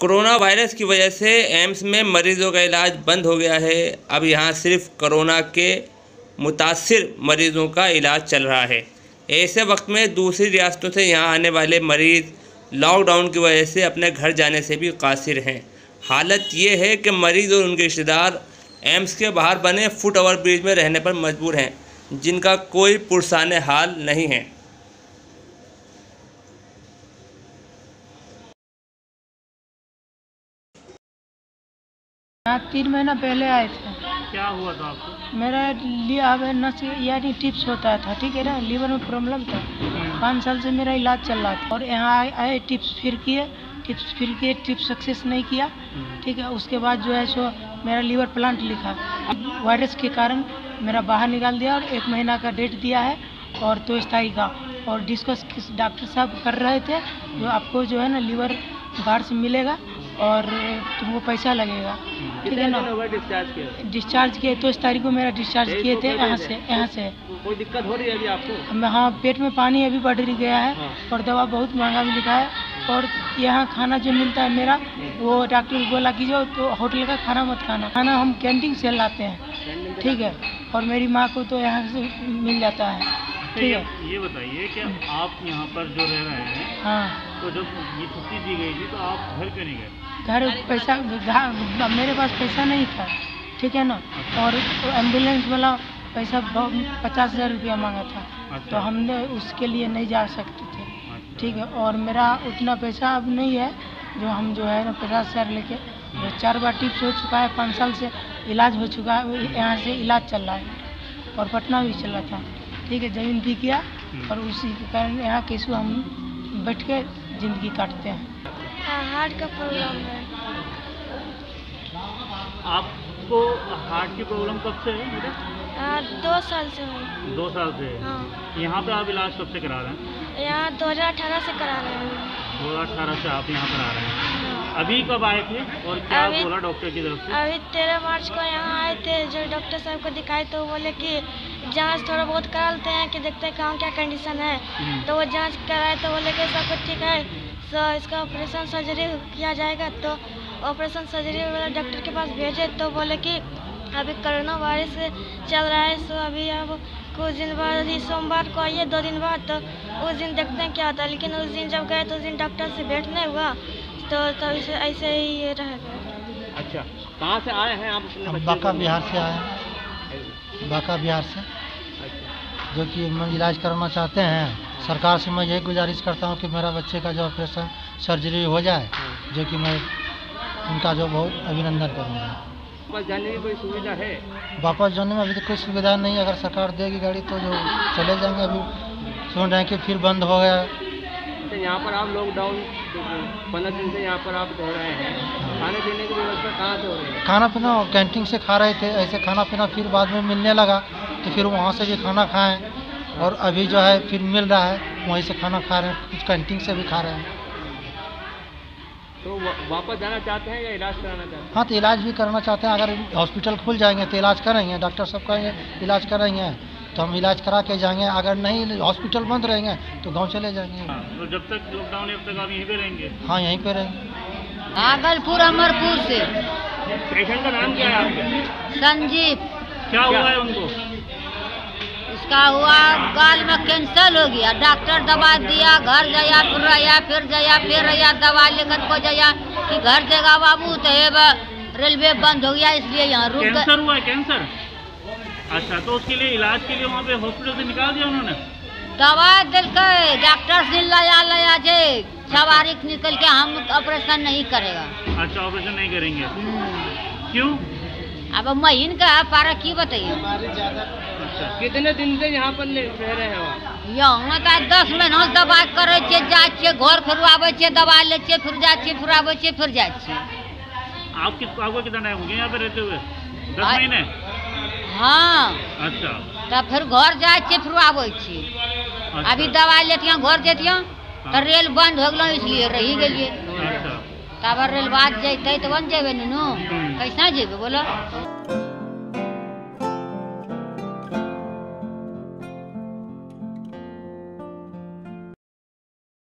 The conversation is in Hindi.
कोरोना वायरस की वजह से एम्स में मरीजों का इलाज बंद हो गया है। अब यहाँ सिर्फ कोरोना के मुतासिर मरीजों का इलाज चल रहा है। ऐसे वक्त में दूसरी रियासतों से यहाँ आने वाले मरीज़ लॉकडाउन की वजह से अपने घर जाने से भी कासिर हैं। हालत ये है कि मरीज़ और उनके रिश्तेदार एम्स के बाहर बने फुट ओवर ब्रिज में रहने पर मजबूर हैं, जिनका कोई पुरसाने हाल नहीं है। यहाँ 3 महीना पहले आए थे। क्या हुआ था आपको? मेरा लिवर नस यानी टिप्स होता था, ठीक है ना, लीवर में प्रॉब्लम था। 5 साल से मेरा इलाज चल रहा था और यहाँ आए टिप्स फिर किए, टिप्स सक्सेस नहीं किया, ठीक है। उसके बाद जो है सो मेरा लीवर प्लांट लिखा, वायरस के कारण मेरा बाहर निकाल दिया और 1 महीना का डेट दिया है और 23 तारीख का। और डिस्कस डॉक्टर साहब कर रहे थे, जो आपको जो है ना लीवर बाहर से मिलेगा और तुमको पैसा लगेगा, ठीक है ना। डिस्चार्ज किए 23 तारीख को मेरा डिस्चार्ज किए थे यहाँ से। कोई दिक्कत हो रही है अभी आपको? हाँ, पेट में पानी अभी बढ़ गया है और दवा बहुत महंगा भी लिखा है। और यहाँ खाना जो मिलता है मेरा, वो डॉक्टर बोला कि जो तो होटल का खाना मत खाना हम कैंटीन से लाते हैं, ठीक है। और मेरी माँ को तो यहाँ से मिल जाता है, ठीक है। ये बताइए कि आप यहाँ पर जो रह रहे हैं, हाँ, तो जब ये छुट्टी दी गई थी तो आप घर क्यों नहीं गए? घर मेरे पास पैसा नहीं था, ठीक है ना। और एम्बुलेंस वाला पैसा 50,000 रुपया मांगा था। अच्छा। तो हमने उसके लिए नहीं जा सकते थे, ठीक है। और मेरा उतना पैसा अब नहीं है जो हम जो है ना 50,000 लेके 4 बार टिप्स हो चुका है, 5 साल से इलाज हो चुका है, यहाँ से इलाज चल रहा है और पटना भी चला था, ठीक है। ज़मीन भी किया और उसी के कारण यहाँ कैसे हम बैठ के ज़िंदगी काटते हैं। हार्ट का प्रॉब्लम है। आपको हार्ट की प्रॉब्लम कब से है बेटा? 2 साल से है। 2 साल से? हाँ। यहाँ पे आप इलाज कब से करा रहे हैं? यहाँ 2018 से करा रहे हैं। 2018 से आप यहाँ पर आ रहे हैं। हाँ। अभी कब आए थे और क्या बोला डॉक्टर की तरफ से? अभी 13 मार्च को यहाँ आए थे, जो डॉक्टर साहब को दिखाए तो बोले कि जांच थोड़ा बहुत करा लेते हैं कि देखते हैं कहाँ क्या कंडीशन है। तो वो जांच कराए तो बोले कि सब कुछ ठीक है, तो इसका ऑपरेशन सर्जरी किया जाएगा। तो ऑपरेशन सर्जरी वाला डॉक्टर के पास भेजे तो बोले कि अभी कोरोना वायरस चल रहा है, सो अभी अब कुछ दिन बाद ही सोमवार को आइए, 2 दिन बाद, तो उस दिन देखते हैं क्या होता है। लेकिन उस दिन जब गए तो उस दिन डॉक्टर से भेंट नहीं हुआ, तो ऐसे ही ये रह गया। अच्छा, कहाँ से आए हैं आप? बांका बिहार से आए हैं, बांका बिहार से, जो कि हम इलाज करना चाहते हैं। सरकार से मैं यही गुजारिश करता हूँ कि मेरा बच्चे का जो ऑपरेशन सर्जरी हो जाए, जो कि मैं उनका जो बहुत अभिनंदन करूँगा। वापस जाने की कोई सुविधा है? वापस जाने में अभी तो कोई सुविधा नहीं है। अगर सरकार देगी गाड़ी तो जो चले जाएंगे। अभी सुन रहे हैं कि फिर बंद हो गया। तो यहाँ पर आप लॉकडाउन 15 दिन से यहाँ पर आप रह रहे हैं, खाने पीने की व्यवस्था कहाँ से हो रही है? खाना पीना कैंटीन से खा रहे थे, ऐसे खाना पीना फिर बाद में मिलने लगा तो फिर वहाँ से भी खाना खाएँ और अभी जो है फिर मिल रहा है, वहीं से खाना खा रहे हैं, कुछ कैंटीन से भी खा रहे हैं। तो वापस जाना चाहते हैं या इलाज कराना चाहते हैं? हाँ, तो इलाज भी करना चाहते हैं। अगर हॉस्पिटल खुल जाएंगे तो इलाज करेंगे, डॉक्टर सब कहेंगे इलाज करेंगे तो हम इलाज करा के जाएंगे। अगर नहीं हॉस्पिटल बंद रहेंगे तो गांव चले जाएंगे। तो जब तक लॉकडाउन है तब तक आप यहीं पे रहेंगे? हाँ, यहीं पे रहेंगे। भागलपुर अमरपुर से। पेशेंट का नाम क्या है आपके? संजीव। क्या हुआ है उनको? इसका हुआ गाल में कैंसर हो गया, डॉक्टर दवा दिया, घर जाया फिर रहा दवा लेकर को जाया कि घर देगा बाबू, तो रेलवे बंद हो गया इसलिए यहाँ रुक गए। कैंसर हुआ है? कैंसर? अच्छा, तो उसके लिए इलाज के लिए वहाँ पे हॉस्पिटल से निकाल दिया उन्होंने? दवा दिल के डॉक्टर से लाया जे सवारी निकल के हम ऑपरेशन नहीं करेगा। अच्छा, ऑपरेशन नहीं करेंगे? क्यों? अब महीन का पारा की बताइए। अच्छा, कितने दिन से यहाँ पर रह रहे हैं? यहाँ का 10 महीना दवा करे छे, जाए घर फिर आवे छे, दवा ले छे, फिर जाए फिर आवे छे, फिर जाए छे। आपको कितना टाइम हो गया यहाँ पे रहते हुए? 10 महीने? हाँ। अच्छा, तब फिर घर जाए छे, फिर आवे छे। अच्छा। अभी दवा लेती घर देती तो रेल बंद हो गया इसलिए रही गई। अच्छा। तब रेल बात जैते तो बन जेबे नु, कैसा जेबे बोलो।